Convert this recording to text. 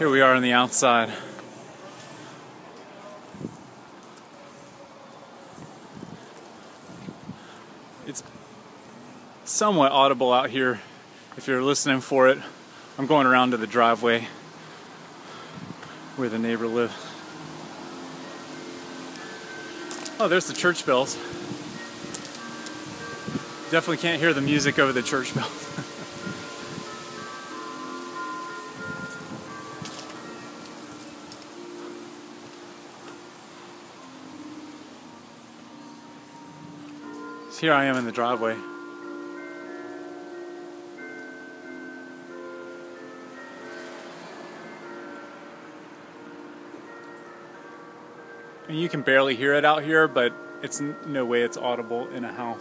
Here we are on the outside. It's somewhat audible out here if you're listening for it. I'm going around to the driveway where the neighbor lives. Oh, there's the church bells. Definitely can't hear the music over the church bells. So here I am in the driveway. And you can barely hear it out here, but it's no way it's audible in a house.